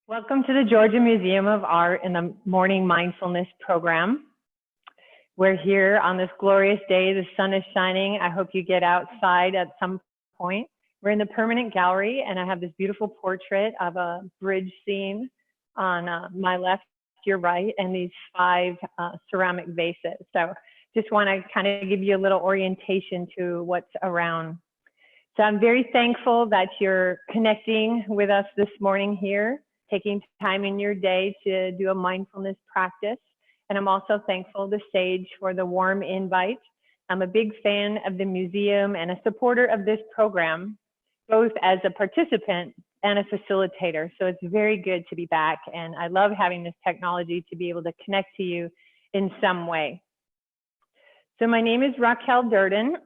Welcome to the Georgia Museum of Art in the Morning Mindfulness Program. We're here on this glorious day. The sun is shining. I hope you get outside at some point. We're in the permanent gallery, and I have this beautiful portrait of a bridge scene on my left, your right, and these 5 ceramic vases. So just want to kind of give you a little orientation to what's around. So I'm very thankful that you're connecting with us this morning here, taking time in your day to do a mindfulness practice. And I'm also thankful to Sage for the warm invite. I'm a big fan of the museum and a supporter of this program, both as a participant and a facilitator. So it's very good to be back. And I love having this technology to be able to connect to you in some way. So my name is Raquel Durden,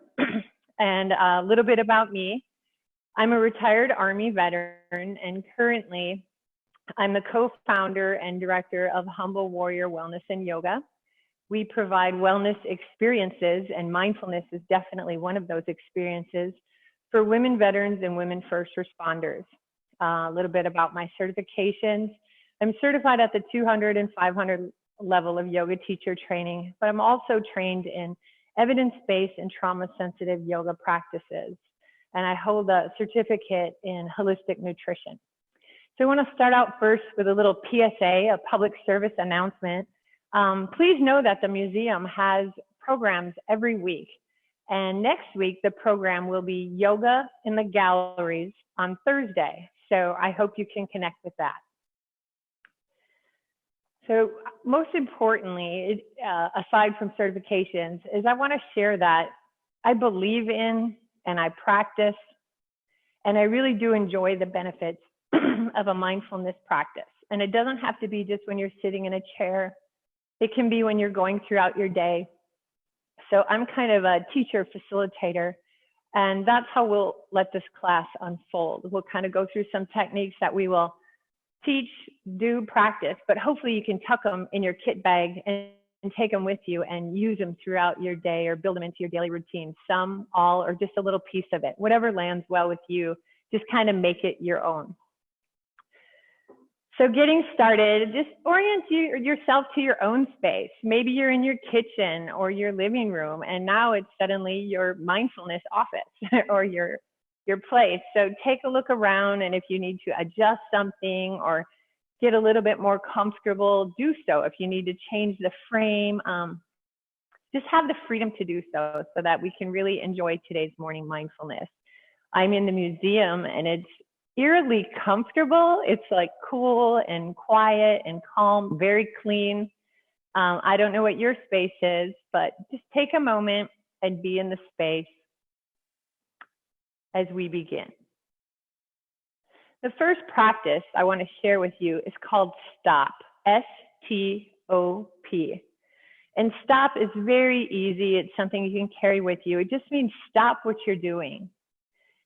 and a little bit about me. I'm a retired Army veteran, and currently I'm the co-founder and director of Humble Warrior Wellness and Yoga. We provide wellness experiences, and mindfulness is definitely one of those experiences for women veterans and women first responders. A little bit about my certifications. I'm certified at the 200 and 500 level of yoga teacher training, but I'm also trained in evidence-based and trauma-sensitive yoga practices. And I hold a certificate in holistic nutrition. So I want to start out first with a little PSA, a public service announcement. Please know that the museum has programs every week. And next week, the program will be yoga in the galleries on Thursday. So I hope you can connect with that. So most importantly, aside from certifications, is I want to share that I believe in and I practice, and I really do enjoy the benefits of a mindfulness practice. And it doesn't have to be just when you're sitting in a chair. It can be when you're going throughout your day. So I'm kind of a teacher facilitator, and that's how we'll let this class unfold. We'll kind of go through some techniques that we will teach, do, practice, but hopefully you can tuck them in your kit bag and take them with you and use them throughout your day or build them into your daily routine. Some, all, or just a little piece of it. Whatever lands well with you, just kind of make it your own. So getting started, just orient yourself to your own space. Maybe you're in your kitchen or your living room, and now it's suddenly your mindfulness office or your place. So take a look around, and if you need to adjust something or get a little bit more comfortable, do so. If you need to change the frame, just have the freedom to do so that we can really enjoy today's morning mindfulness. I'm in the museum, and it's eerily comfortable. It's like cool and quiet and calm, very clean. I don't know what your space is, but just take a moment and be in the space as we begin. The first practice I want to share with you is called stop, S-T-O-P. And stop is very easy. It's something you can carry with you. It just means stop what you're doing.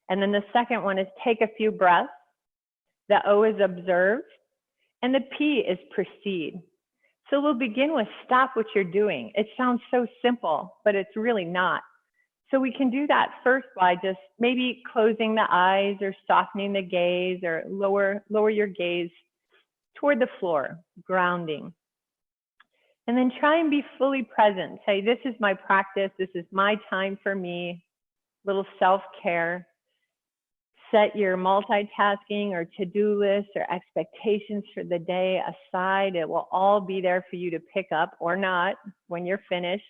And then the second one is take a few breaths. The O is observe, and the P is proceed. So we'll begin with stop what you're doing. It sounds so simple, but it's really not. So we can do that first by just maybe closing the eyes or softening the gaze or lower your gaze toward the floor, grounding. And then try and be fully present. Say, this is my practice. This is my time for me. Little self-care. Set your multitasking or to-do list or expectations for the day aside. It will all be there for you to pick up or not when you're finished.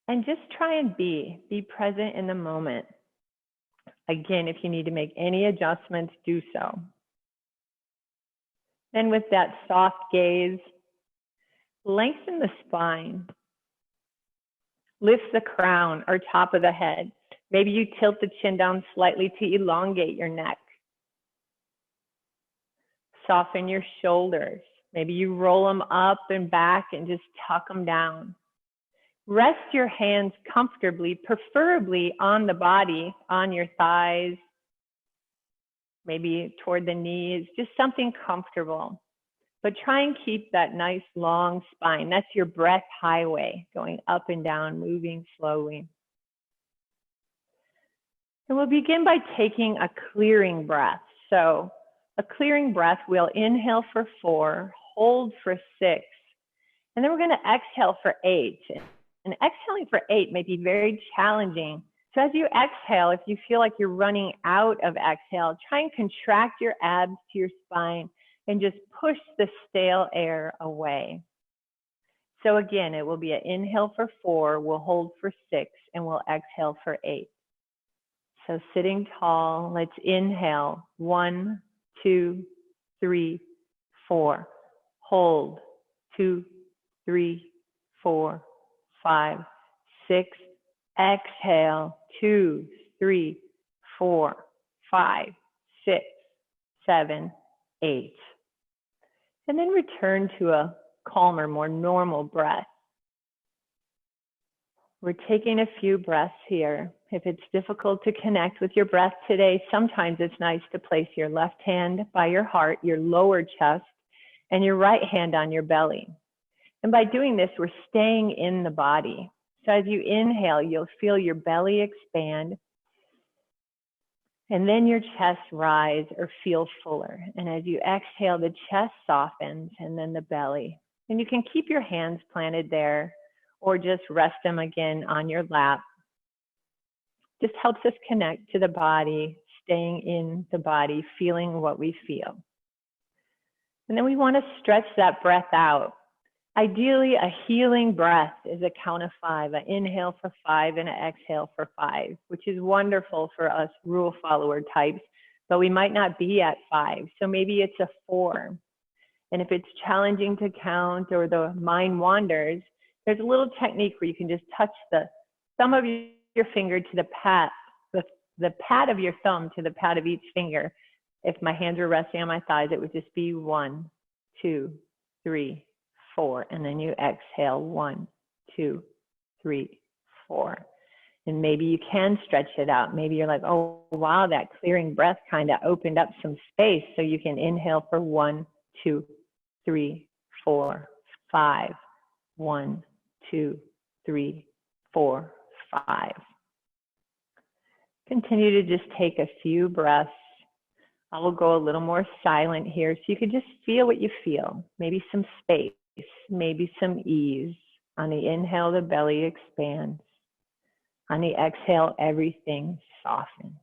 And just try and be present in the moment. Again, if you need to make any adjustments, do so. Then with that soft gaze, lengthen the spine. Lift the crown or top of the head. Maybe you tilt the chin down slightly to elongate your neck. Soften your shoulders. Maybe you roll them up and back and just tuck them down. Rest your hands comfortably, preferably on the body, on your thighs, maybe toward the knees, just something comfortable. But try and keep that nice long spine. That's your breath highway, going up and down, moving slowly. And we'll begin by taking a clearing breath. So A clearing breath, we'll inhale for 4, hold for 6, and then we're going to exhale for 8. And exhaling for 8 may be very challenging. So as you exhale, if you feel like you're running out of exhale, try and contract your abs to your spine and just push the stale air away. So again, it will be an inhale for 4, we'll hold for 6, and we'll exhale for 8. So sitting tall, let's inhale. 1, 2, 3, 4. Hold. 2, 3, 4, 5, 6. Exhale. 2, 3, 4, 5, 6, 7, 8. And then return to a calmer, more normal breath. We're taking a few breaths here. If it's difficult to connect with your breath today, sometimes it's nice to place your left hand by your heart, your lower chest, and your right hand on your belly. And by doing this, we're staying in the body. So as you inhale, you'll feel your belly expand, and then your chest rise or feel fuller. And as you exhale, the chest softens, and then the belly. And you can keep your hands planted there, or just rest them again on your lap. Just helps us connect to the body, staying in the body, feeling what we feel. And then we want to stretch that breath out. Ideally, a healing breath is a count of 5, an inhale for 5 and an exhale for 5, which is wonderful for us rule follower types, but we might not be at 5. So maybe it's a 4. And if it's challenging to count or the mind wanders, there's a little technique where you can just touch the thumb of your finger to the pad of your thumb to the pad of each finger. If my hands were resting on my thighs, it would just be 1, 2, 3, 4. And then you exhale 1, 2, 3, 4. And maybe you can stretch it out. Maybe you're like, oh, wow, that clearing breath kind of opened up some space. So you can inhale for 1, 2, 3, 4, 5. 1, 2, 3, 4, 5. Continue to just take a few breaths. I will go a little more silent here so you can just feel what you feel. Maybe some space, maybe some ease. On the inhale, the belly expands. On the exhale, everything softens.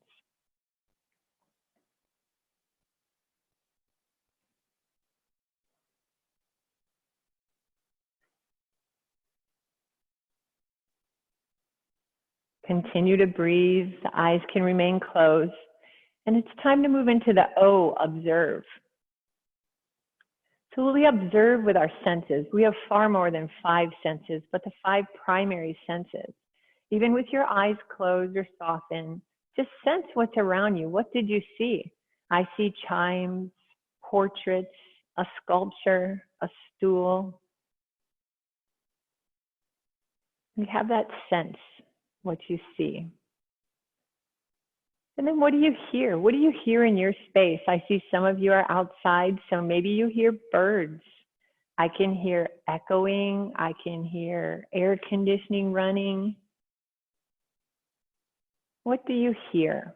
Continue to breathe. The eyes can remain closed. And it's time to move into the O, observe. So we observe with our senses. We have far more than 5 senses, but the 5 primary senses. Even with your eyes closed or softened, just sense what's around you. What did you see? I see chimes, portraits, a sculpture, a stool. You have that sense, what you see. And then what do you hear? What do you hear in your space? I see some of you are outside, so maybe you hear birds. I can hear echoing. I can hear air conditioning running. What do you hear?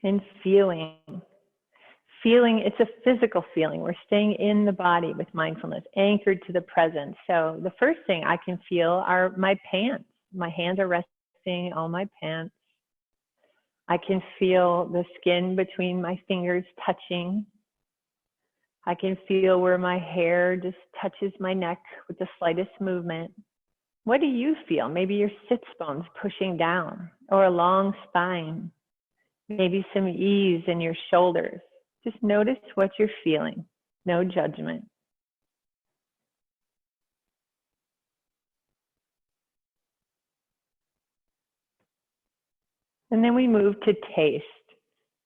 And feeling. Feeling, it's a physical feeling. We're staying in the body with mindfulness, anchored to the present. So the first thing I can feel are my pants. My hands are resting on my pants. I can feel the skin between my fingers touching. I can feel where my hair just touches my neck with the slightest movement. What do you feel? Maybe your sits bones pushing down, or a long spine. Maybe some ease in your shoulders. Just notice what you're feeling. No judgment. And then we move to taste.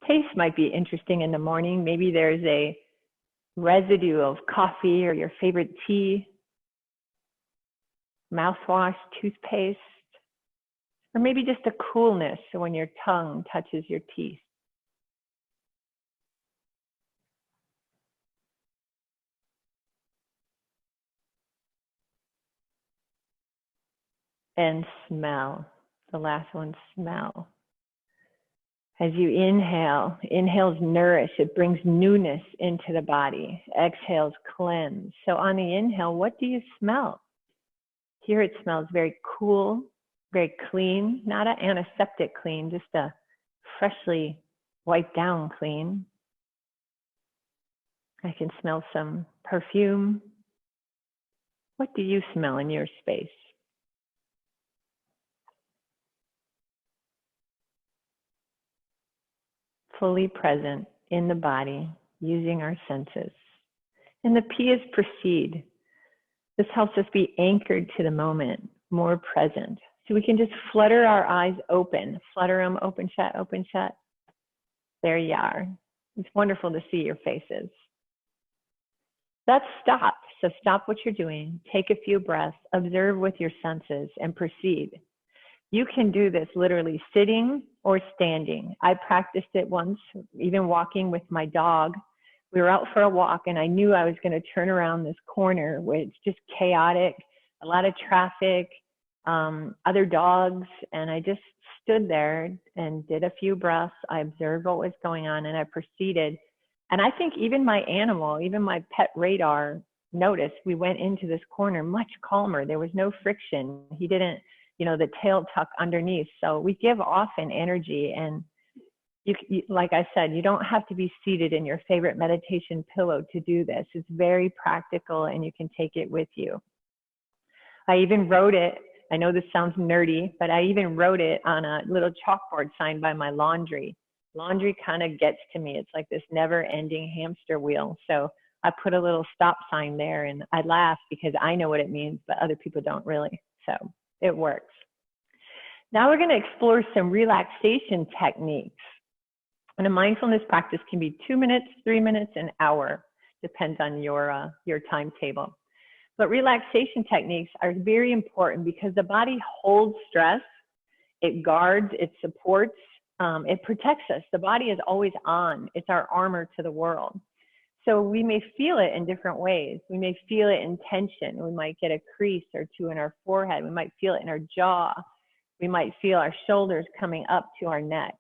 Taste might be interesting in the morning. Maybe there's a residue of coffee or your favorite tea, mouthwash, toothpaste, or maybe just a coolness when your tongue touches your teeth. And smell. The last one, smell. As you inhale, inhales nourish. It brings newness into the body. Exhales cleanse. So on the inhale, what do you smell? Here it smells very cool, very clean, not an antiseptic clean, just a freshly wiped down clean. I can smell some perfume. What do you smell in your space? Fully present in the body, using our senses. And the P is proceed. This helps us be anchored to the moment, more present. So we can just flutter our eyes open, flutter them open, shut, open, shut. There you are. It's wonderful to see your faces. That's stop. So stop what you're doing, take a few breaths, observe with your senses, and proceed. You can do this literally sitting or standing. I practiced it once, even walking with my dog. We were out for a walk and I knew I was going to turn around this corner where it's just chaotic, a lot of traffic, other dogs. And I just stood there and did a few breaths. I observed what was going on and I proceeded. And I think even my animal, even my pet Radar noticed we went into this corner much calmer. There was no friction. He didn't, the tail tuck underneath. So we give off an energy, and you, like I said, you don't have to be seated in your favorite meditation pillow to do this. It's very practical and you can take it with you. I even wrote it. I know this sounds nerdy, but I even wrote it on a little chalkboard sign by my laundry. Laundry kind of gets to me. It's like this never ending hamster wheel. So I put a little stop sign there and I laugh because I know what it means, but other people don't really. So it works. Now we're going to explore some relaxation techniques. And a mindfulness practice can be 2 minutes, 3 minutes, an hour, depends on your timetable. But relaxation techniques are very important because the body holds stress, it guards, it supports, it protects us. The body is always on. It's our armor to the world. So we may feel it in different ways. We may feel it in tension. We might get a crease or two in our forehead. We might feel it in our jaw. We might feel our shoulders coming up to our neck.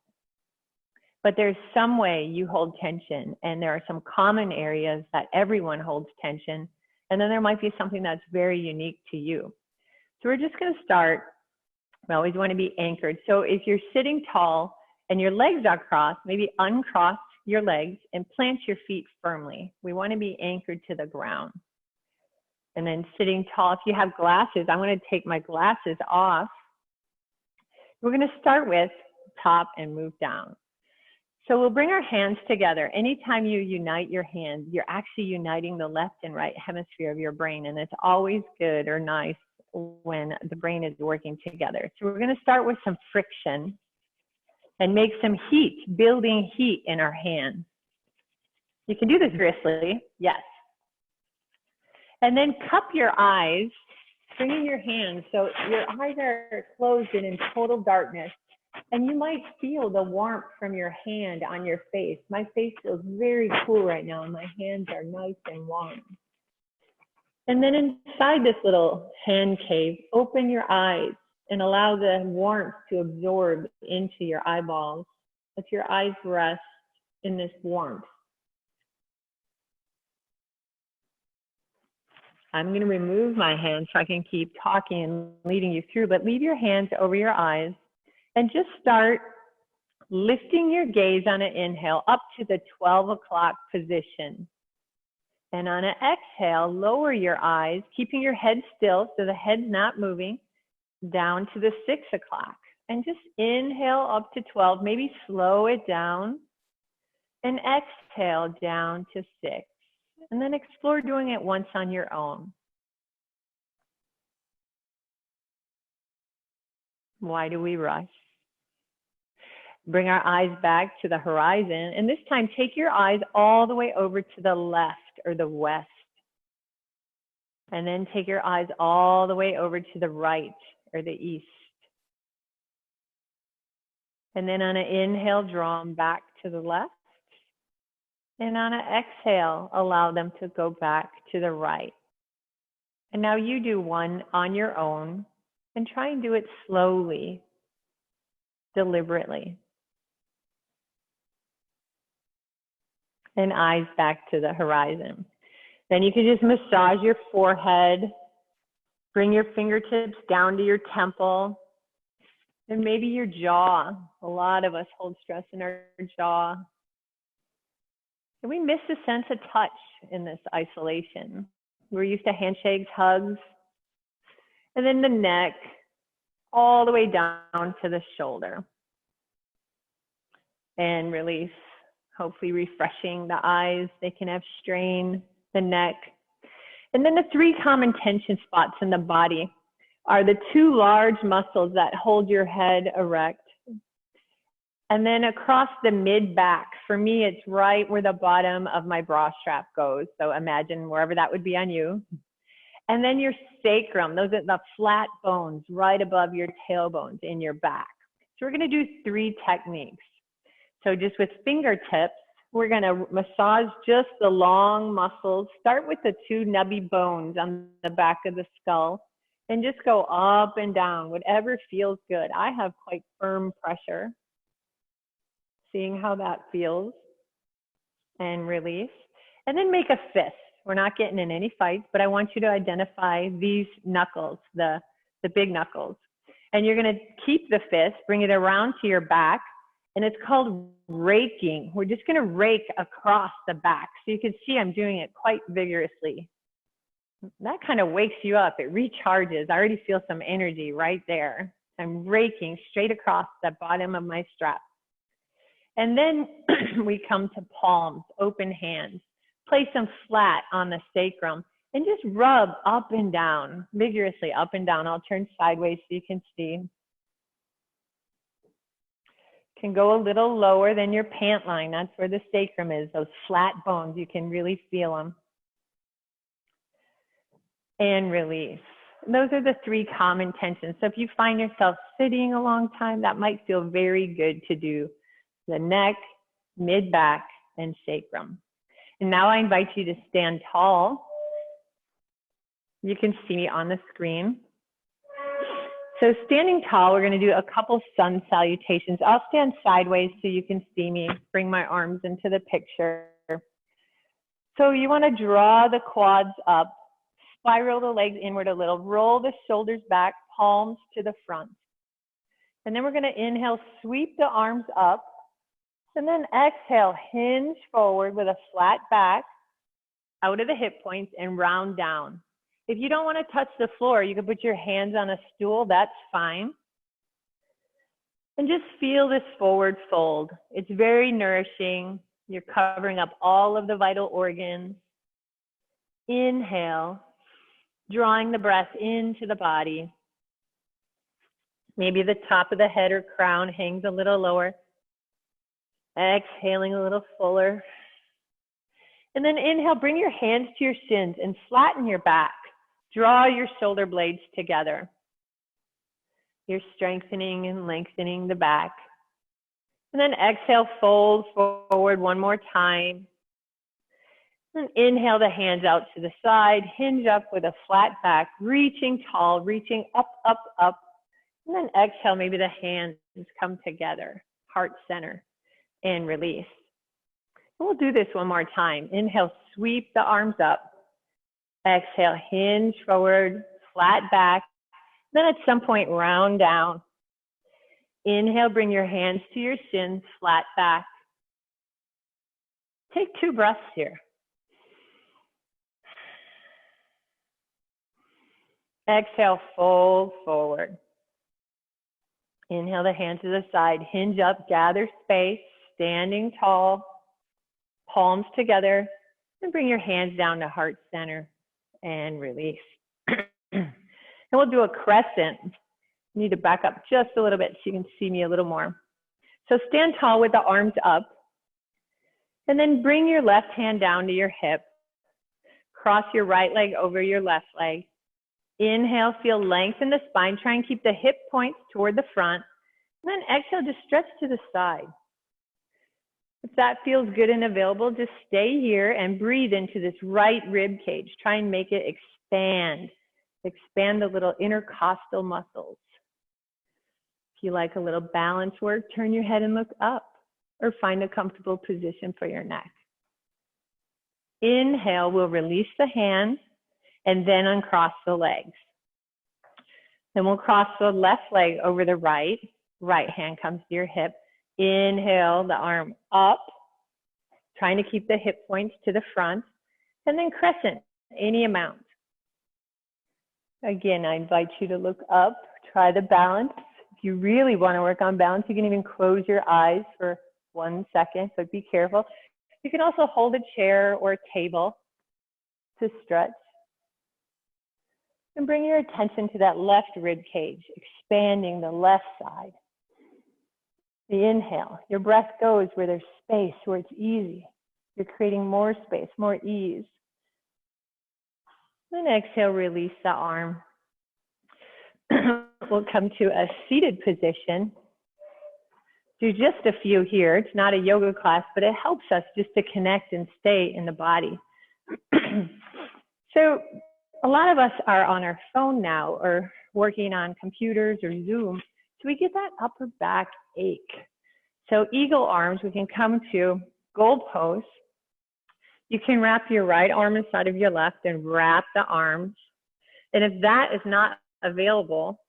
But there's some way you hold tension, and there are some common areas that everyone holds tension, and then there might be something that's very unique to you. So we're just going to start. We always want to be anchored. So if you're sitting tall and your legs are crossed, maybe uncross your legs and plant your feet firmly. We want to be anchored to the ground. And then sitting tall, if you have glasses, I'm going to take my glasses off. We're going to start with top and move down. So we'll bring our hands together. Anytime you unite your hands, you're actually uniting the left and right hemisphere of your brain. And it's always good or nice when the brain is working together. So we're going to start with some friction and make some heat, building heat in our hands. You can do this vigorously, yes. And then cup your eyes, bringing your hands so your eyes are closed and in total darkness. And you might feel the warmth from your hand on your face. My face feels very cool right now and my hands are nice and warm. And then inside this little hand cave, open your eyes and allow the warmth to absorb into your eyeballs. Let your eyes rest in this warmth. I'm going to remove my hands so I can keep talking and leading you through, but leave your hands over your eyes and just start lifting your gaze on an inhale up to the 12 o'clock position. And on an exhale, lower your eyes, keeping your head still so the head's not moving, down to the 6 o'clock. And just inhale up to 12, maybe slow it down, and exhale down to 6. And then explore doing it once on your own. Why do we rush? Bring our eyes back to the horizon. And this time, take your eyes all the way over to the left or the west. And then take your eyes all the way over to the right or the east. And then on an inhale, draw them back to the left. And on an exhale, allow them to go back to the right. And now you do one on your own. And try and do it slowly, deliberately. And eyes back to the horizon. Then you can just massage your forehead. Bring your fingertips down to your temple. And maybe your jaw. A lot of us hold stress in our jaw. And we miss a sense of touch in this isolation. We're used to handshakes, hugs, and then the neck, all the way down to the shoulder. And release, hopefully refreshing the eyes. They can have strain, the neck. And then the 3 common tension spots in the body are the 2 large muscles that hold your head erect. And then across the mid-back, for me, it's right where the bottom of my bra strap goes. So imagine wherever that would be on you. And then your sacrum, those are the flat bones right above your tailbones in your back. So we're going to do 3 techniques. So just with fingertips, we're going to massage just the long muscles. Start with the 2 nubby bones on the back of the skull and just go up and down, whatever feels good. I have quite firm pressure. Seeing how that feels and release. And then make a fist. We're not getting in any fights, but I want you to identify these knuckles, the big knuckles. And you're going to keep the fist, bring it around to your back, and it's called raking. We're just going to rake across the back. So you can see I'm doing it quite vigorously. That kind of wakes you up. It recharges. I already feel some energy right there. I'm raking straight across the bottom of my strap. And then we come to palms, open hands. Place them flat on the sacrum and just rub up and down, vigorously up and down. I'll turn sideways so you can see. Can go a little lower than your pant line. That's where the sacrum is, those flat bones. You can really feel them. And release. Those are the 3 common tensions. So if you find yourself sitting a long time, that might feel very good to do. The neck, mid-back, and sacrum. And now I invite you to stand tall. You can see me on the screen. So standing tall, we're going to do a couple sun salutations. I'll stand sideways so you can see me. Bring my arms into the picture. So you want to draw the quads up, spiral the legs inward a little, roll the shoulders back, palms to the front. And then we're going to inhale, sweep the arms up. And then exhale, hinge forward with a flat back, out of the hip points and round down. If you don't want to touch the floor, you can put your hands on a stool, that's fine. And just feel this forward fold. It's very nourishing. You're covering up all of the vital organs. Inhale, drawing the breath into the body. Maybe the top of the head or crown hangs a little lower. Exhaling a little fuller. And then inhale, bring your hands to your shins and flatten your back. Draw your shoulder blades together. You're strengthening and lengthening the back. And then exhale, fold forward one more time. And inhale the hands out to the side, hinge up with a flat back, reaching tall, reaching up, up, up. And then exhale, maybe the hands come together, heart center. And release. We'll do this one more time. Inhale, sweep the arms up. Exhale, hinge forward, flat back. Then at some point, round down. Inhale, bring your hands to your shins, flat back. Take 2 breaths here. Exhale, fold forward. Inhale the hands to the side, hinge up, gather space. Standing tall, palms together, and bring your hands down to heart center and release. And we'll do a crescent. You need to back up just a little bit so you can see me a little more. So stand tall with the arms up, and then bring your left hand down to your hip. Cross your right leg over your left leg. Inhale, feel length in the spine. Try and keep the hip points toward the front. And then exhale, just stretch to the side. If that feels good and available, just stay here and breathe into this right rib cage. Try and make it expand. Expand the little intercostal muscles. If you like a little balance work, turn your head and look up, or find a comfortable position for your neck. Inhale, we'll release the hands and then uncross the legs. Then we'll cross the left leg over the right. Right hand comes to your hip. Inhale, the arm up, trying to keep the hip points to the front, and then crescent, any amount. Again, I invite you to look up, try the balance. If you really want to work on balance, you can even close your eyes for 1 second, so be careful. You can also hold a chair or a table to stretch. And bring your attention to that left rib cage, expanding the left side. The inhale, your breath goes where there's space, where it's easy. You're creating more space, more ease. Then exhale, release the arm. We'll come to a seated position. Do just a few here. It's not a yoga class, but it helps us just to connect and stay in the body. So a lot of us are on our phone now or working on computers or Zoom. So we get that upper back ache. So eagle arms, we can come to goal pose. You can wrap your right arm inside of your left and wrap the arms. And if that is not available,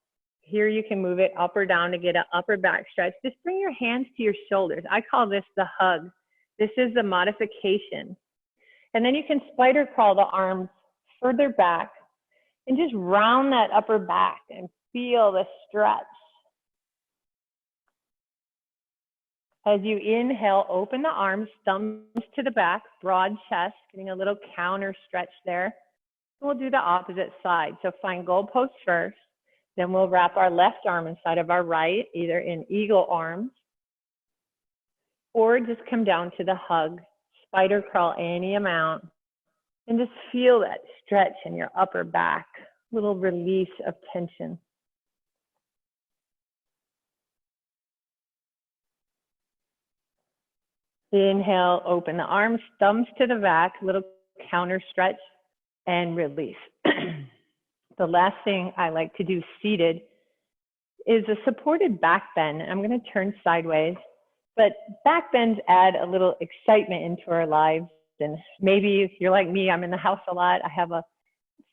here you can move it up or down to get an upper back stretch. Just bring your hands to your shoulders. I call this the hug. This is the modification. And then you can spider crawl the arms further back and just round that upper back and feel the stretch. As you inhale, open the arms, thumbs to the back, broad chest, getting a little counter stretch there. We'll do the opposite side. So find goal pose first. Then we'll wrap our left arm inside of our right, either in eagle arms, or just come down to the hug, spider crawl any amount, and just feel that stretch in your upper back, little release of tension. Inhale, open the arms, thumbs to the back, little counter stretch, and release. The last thing I like to do seated is a supported back bend. I'm going to turn sideways, but back bends add a little excitement into our lives. And maybe if you're like me, I'm in the house a lot. I have a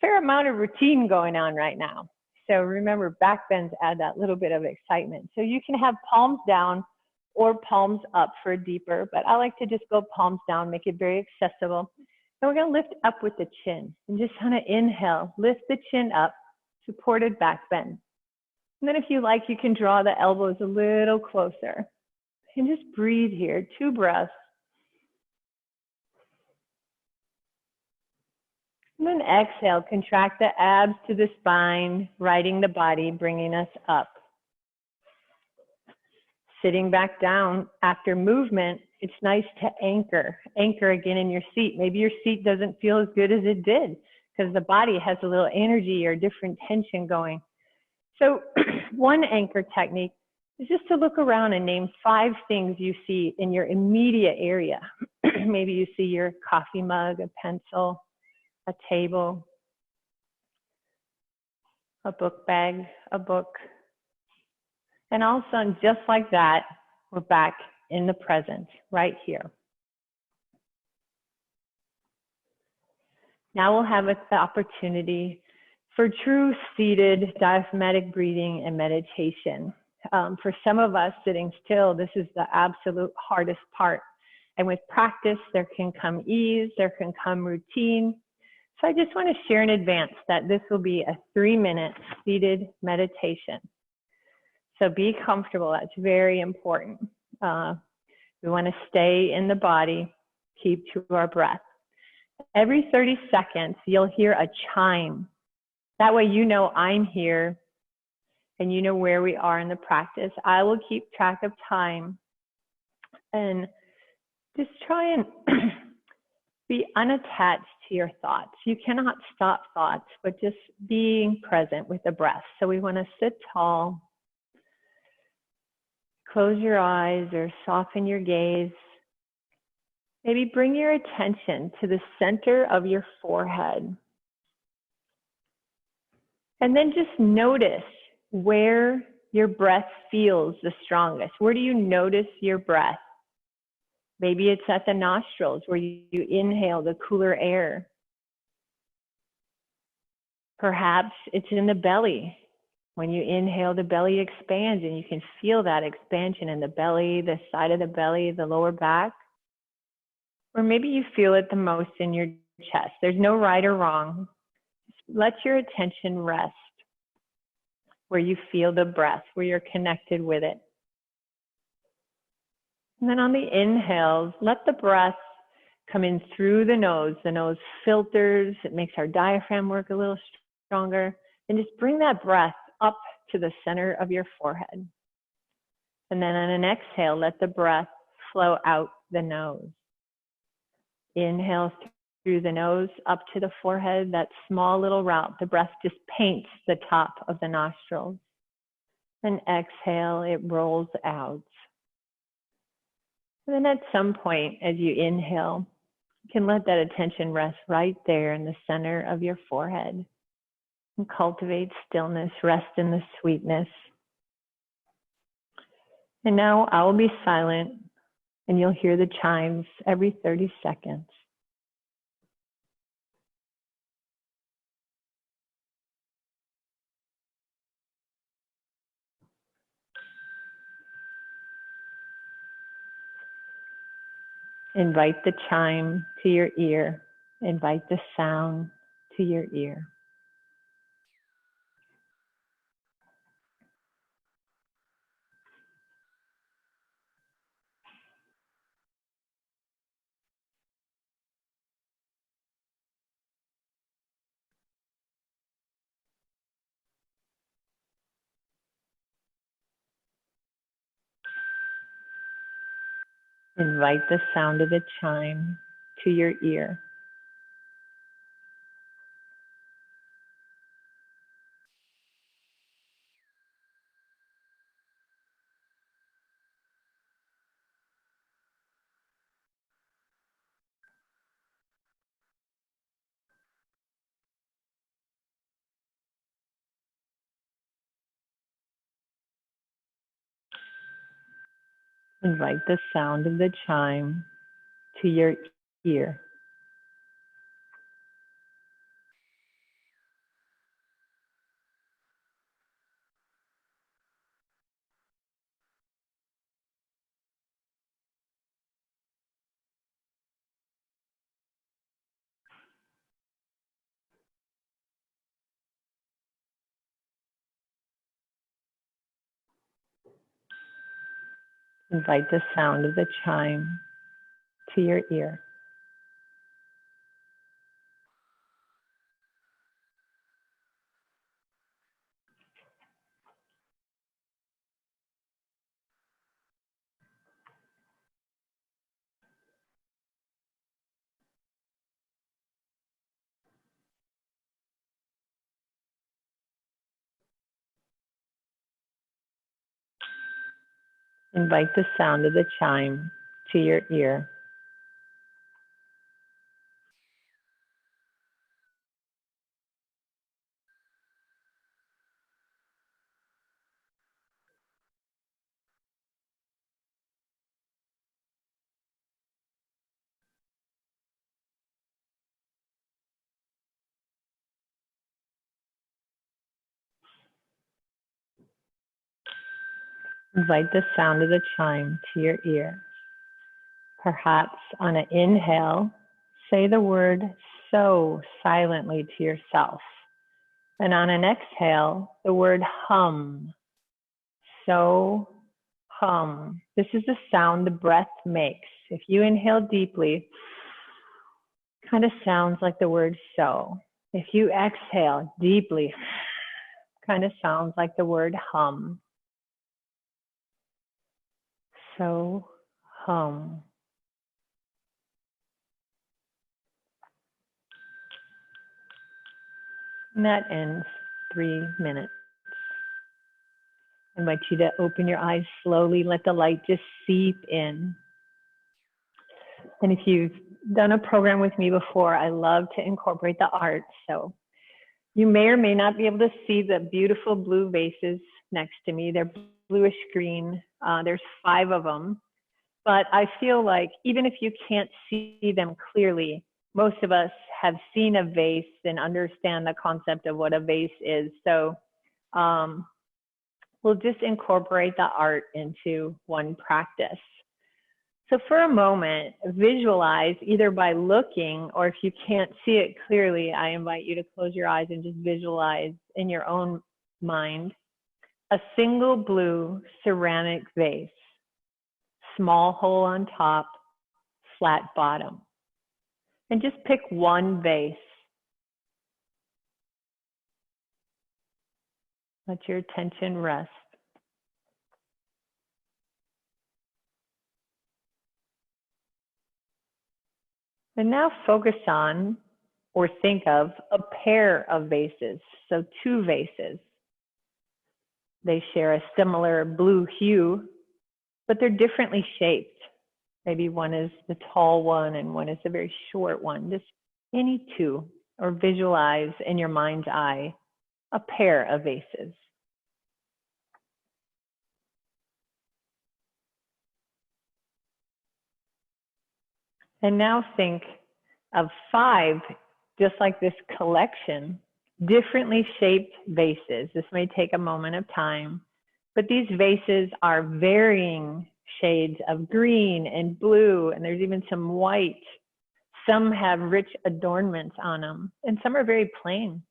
fair amount of routine going on right now. So remember, back bends add that little bit of excitement. So you can have palms down or palms up for a deeper, but I like to just go palms down, make it very accessible. And we're going to lift up with the chin and just kind of inhale, lift the chin up, supported back bend. And then if you like, you can draw the elbows a little closer and just breathe here, 2 breaths. And then exhale, contract the abs to the spine, righting the body, bringing us up. Sitting back down after movement, it's nice to anchor again in your seat. Maybe your seat doesn't feel as good as it did because the body has a little energy or different tension going. So one anchor technique is just to look around and name 5 things you see in your immediate area. Maybe you see your coffee mug, a pencil, a table, a book bag, a book. And all of a sudden, just like that, we're back in the present, right here. Now we'll have the opportunity for true seated diaphragmatic breathing and meditation. For some of us sitting still, this is the absolute hardest part. And with practice, there can come ease, there can come routine. So I just want to share in advance that this will be a 3-minute seated meditation. So be comfortable, that's very important. We want to stay in the body, keep to our breath. Every 30 seconds, you'll hear a chime. That way you know I'm here and you know where we are in the practice. I will keep track of time and just try and be unattached to your thoughts. You cannot stop thoughts, but just being present with the breath. So we want to sit tall. Close your eyes or soften your gaze. Maybe bring your attention to the center of your forehead. And then just notice where your breath feels the strongest. Where do you notice your breath? Maybe it's at the nostrils where you inhale the cooler air. Perhaps it's in the belly. When you inhale, the belly expands and you can feel that expansion in the belly, the side of the belly, the lower back. Or maybe you feel it the most in your chest. There's no right or wrong. Let your attention rest where you feel the breath, where you're connected with it. And then on the inhales, let the breath come in through the nose. The nose filters, it makes our diaphragm work a little stronger. And just bring that breath up to the center of your forehead. And then on an exhale, let the breath flow out the nose. Inhale through the nose up to the forehead, that small little route. The breath just paints the top of the nostrils. And exhale, it rolls out. And then at some point, as you inhale, you can let that attention rest right there in the center of your forehead. And cultivate stillness, rest in the sweetness. And now I will be silent, and you'll hear the chimes every 30 seconds. Invite the chime to your ear. Invite the sound to your ear. Invite the sound of the chime to your ear. Invite the sound of the chime to your ear. Invite the sound of the chime to your ear. Invite the sound of the chime to your ear. Invite the sound of the chime to your ear. Perhaps on an inhale, say the word so silently to yourself. And on an exhale, the word hum. So hum. This is the sound the breath makes. If you inhale deeply, kind of sounds like the word so. If you exhale deeply, kind of sounds like the word hum. So hum. And that ends 3 minutes. I invite you to open your eyes slowly, let the light just seep in. And if you've done a program with me before, I love to incorporate the art. So You may or may not be able to see the beautiful blue vases next to me. They're bluish green. There's 5 of them. But I feel like even if you can't see them clearly, most of us have seen a vase and understand the concept of what a vase is. So we'll just incorporate the art into one practice. So for a moment, visualize either by looking, or if you can't see it clearly, I invite you to close your eyes and just visualize in your own mind a single blue ceramic vase, small hole on top, flat bottom. And just pick one vase. Let your attention rest. And now focus on or think of a pair of vases, so 2 vases. They share a similar blue hue, but they're differently shaped. Maybe one is the tall one and one is the very short one. Just any 2, or visualize in your mind's eye a pair of vases. And now think of 5, just like this collection, differently shaped vases. This may take a moment of time, but these vases are varying shades of green and blue, and there's even some white. Some have rich adornments on them, and some are very plain.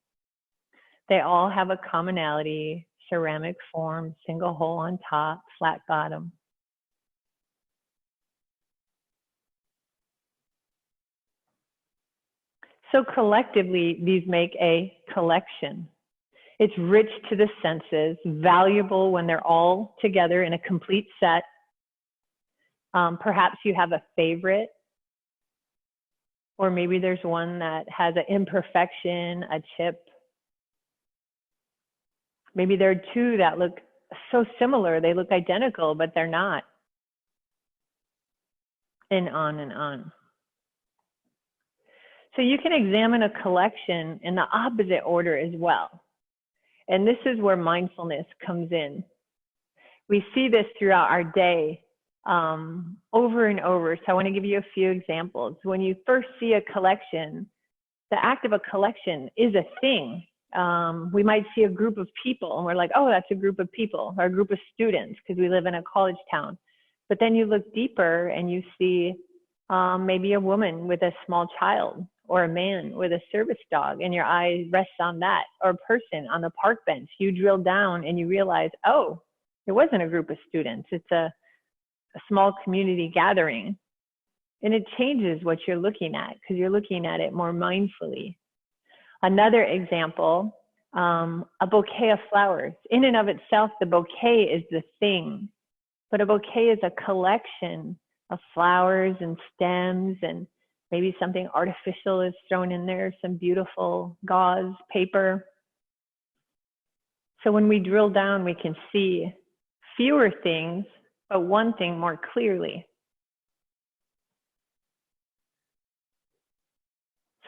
They all have a commonality: ceramic form, single hole on top, flat bottom. So collectively, these make a collection. It's rich to the senses, valuable when they're all together in a complete set. Perhaps you have a favorite, or maybe there's one that has an imperfection, a chip. Maybe there are 2 that look so similar, they look identical, but they're not. And on and on. So you can examine a collection in the opposite order as well. And this is where mindfulness comes in. We see this throughout our day over and over. So I want to give you a few examples. When you first see a collection, the act of a collection is a thing. We might see a group of people and we're like, oh, that's a group of people, or a group of students, because we live in a college town. But then you look deeper and you see maybe a woman with a small child, or a man with a service dog, and your eye rests on that, or a person on the park bench. You drill down and you realize, oh, it wasn't a group of students. It's a small community gathering. And it changes what you're looking at, because you're looking at it more mindfully. Another example, a bouquet of flowers. In and of itself, the bouquet is the thing, but a bouquet is a collection of flowers and stems, and maybe something artificial is thrown in there, some beautiful gauze paper. So when we drill down, we can see fewer things, but one thing more clearly.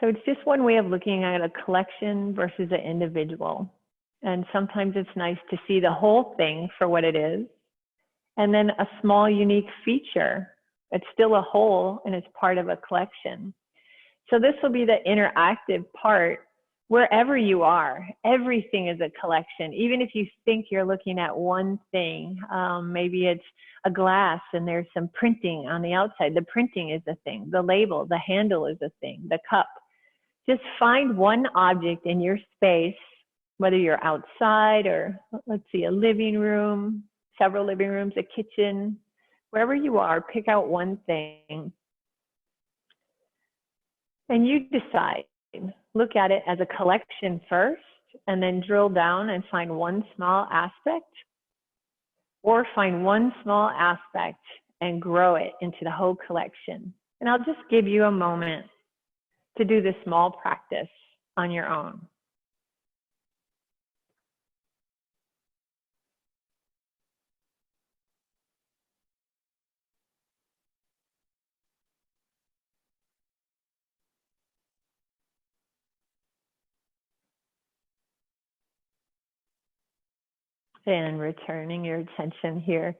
So it's just one way of looking at a collection versus an individual. And sometimes it's nice to see the whole thing for what it is, and then a small unique feature. It's still a whole and it's part of a collection. So this will be the interactive part. Wherever you are, everything is a collection. Even if you think you're looking at one thing, maybe it's a glass and there's some printing on the outside. The printing is a thing. The label, the handle is a thing. The cup. Just find one object in your space, whether you're outside or, let's see, a living room, several living rooms, a kitchen. Wherever you are, pick out one thing and you decide. Look at it as a collection first, and then drill down and find one small aspect, or find one small aspect and grow it into the whole collection. And I'll just give you a moment to do this small practice on your own. And returning your attention here.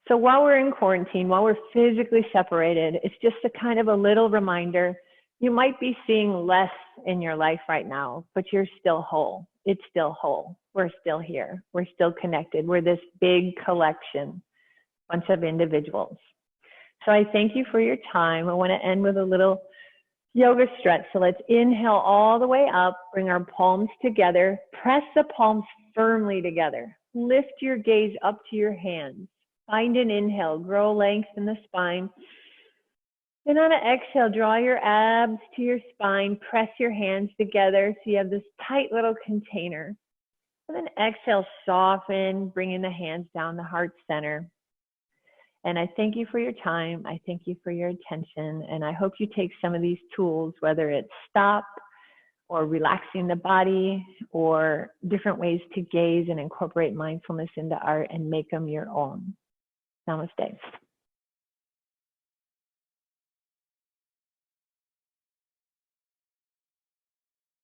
So while we're in quarantine, while we're physically separated, it's just a kind of a little reminder. You might be seeing less in your life right now, but you're still whole. It's still whole. We're still here. We're still connected. We're this big collection, bunch of individuals. So I thank you for your time. I want to end with a little yoga stretch. So let's inhale all the way up, bring our palms together, press the palms firmly together. Lift your gaze up to your hands. Find an inhale, grow length in the spine. And on an exhale, draw your abs to your spine, press your hands together so you have this tight little container. And then exhale, soften, bringing the hands down the heart center. And I thank you for your time. I thank you for your attention. And I hope you take some of these tools, whether it's stop or relaxing the body or different ways to gaze and incorporate mindfulness into art and make them your own. Namaste.